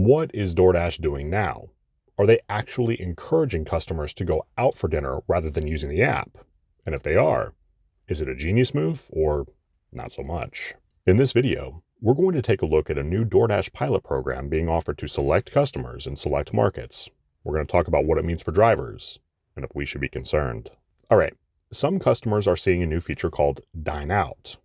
What is DoorDash doing now? Are they actually encouraging customers to go out for dinner rather than using the app? And if they are, is it a genius move or not so much? In this video, we're going to take a look at a new DoorDash pilot program being offered to select customers in select markets. We're going to talk about what it means for drivers and if we should be concerned. All right, some customers are seeing a new feature called Dine Out.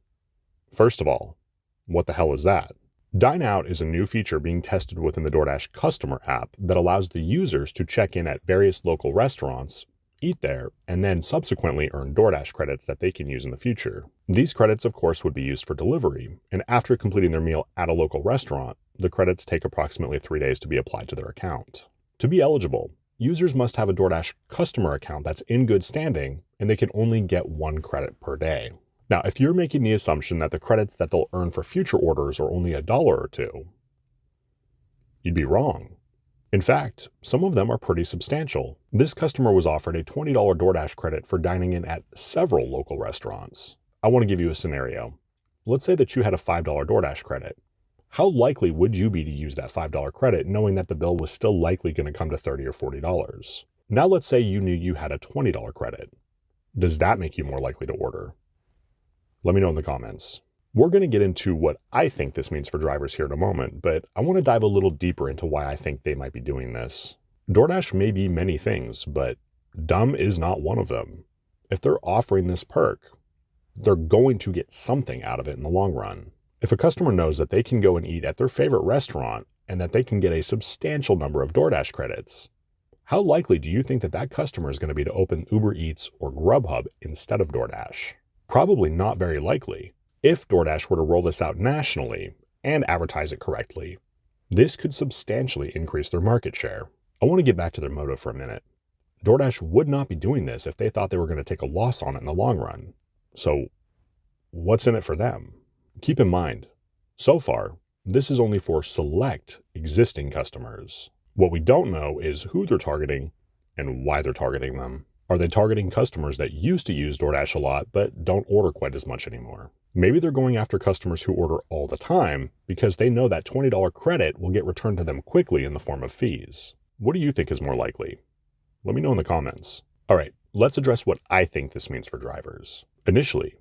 First of all, what the hell is that? Dine Out is a new feature being tested within the DoorDash customer app that allows the users to check in at various local restaurants, eat there, and then subsequently earn DoorDash credits that they can use in the future. These credits, of course, would be used for delivery, and after completing their meal at a local restaurant, the credits take approximately 3 days to be applied to their account. To be eligible, users must have a DoorDash customer account that's in good standing, and they can only get 1 credit per day. Now, if you're making the assumption that the credits that they'll earn for future orders are only $1 or $2, you'd be wrong. In fact, some of them are pretty substantial. This customer was offered a $20 DoorDash credit for dining in at several local restaurants. I want to give you a scenario. Let's say that you had a $5 DoorDash credit. How likely would you be to use that $5 credit knowing that the bill was still likely going to come to $30 or $40? Now let's say you knew you had a $20 credit. Does that make you more likely to order? Let me know in the comments. We're going to get into what I think this means for drivers here in a moment, but I want to dive a little deeper into why I think they might be doing this. DoorDash may be many things, but dumb is not one of them. If they're offering this perk, they're going to get something out of it in the long run. If a customer knows that they can go and eat at their favorite restaurant and that they can get a substantial number of DoorDash credits, how likely do you think that that customer is going to be to open Uber Eats or Grubhub instead of DoorDash? Probably not very likely. If DoorDash were to roll this out nationally and advertise it correctly, this could substantially increase their market share. I want to get back to their motive for a minute. DoorDash would not be doing this if they thought they were going to take a loss on it in the long run. So what's in it for them? Keep in mind, so far, this is only for select existing customers. What we don't know is who they're targeting and why they're targeting them. Are they targeting customers that used to use DoorDash a lot but don't order quite as much anymore? Maybe they're going after customers who order all the time because they know that $20 credit will get returned to them quickly in the form of fees. What do you think is more likely? Let me know in the comments. All right, let's address what I think this means for drivers. Initially,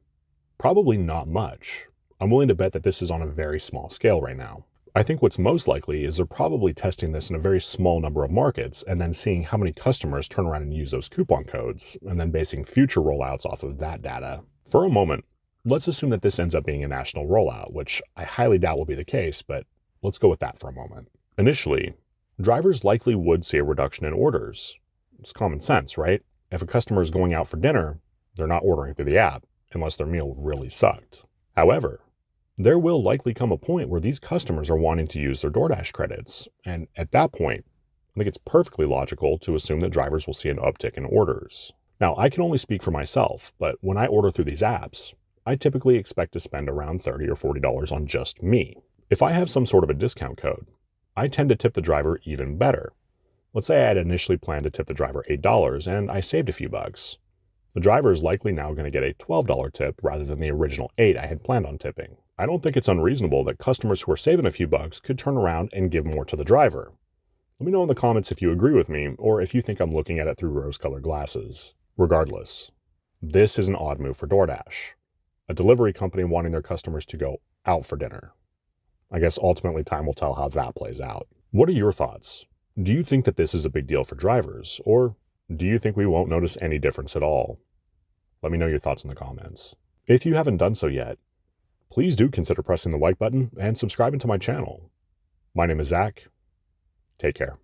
probably not much. I'm willing to bet that this is on a very small scale right now. I think what's most likely is they're probably testing this in a very small number of markets and then seeing how many customers turn around and use those coupon codes and then basing future rollouts off of that data. For a moment, let's assume that this ends up being a national rollout, which I highly doubt will be the case, but let's go with that for a moment. Initially, drivers likely would see a reduction in orders. It's common sense, right? If a customer is going out for dinner, they're not ordering through the app unless their meal really sucked. However, there will likely come a point where these customers are wanting to use their DoorDash credits. And at that point, I think it's perfectly logical to assume that drivers will see an uptick in orders. Now, I can only speak for myself, but when I order through these apps, I typically expect to spend around $30 or $40 on just me. If I have some sort of a discount code, I tend to tip the driver even better. Let's say I had initially planned to tip the driver $8 and I saved a few bucks. The driver is likely now going to get a $12 tip rather than the original $8 I had planned on tipping. I don't think it's unreasonable that customers who are saving a few bucks could turn around and give more to the driver. Let me know in the comments if you agree with me or if you think I'm looking at it through rose-colored glasses. Regardless, this is an odd move for DoorDash, a delivery company wanting their customers to go out for dinner. I guess ultimately time will tell how that plays out. What are your thoughts? Do you think that this is a big deal for drivers, or do you think we won't notice any difference at all? Let me know your thoughts in the comments. If you haven't done so yet, please do consider pressing the like button and subscribing to my channel. My name is Zach. Take care.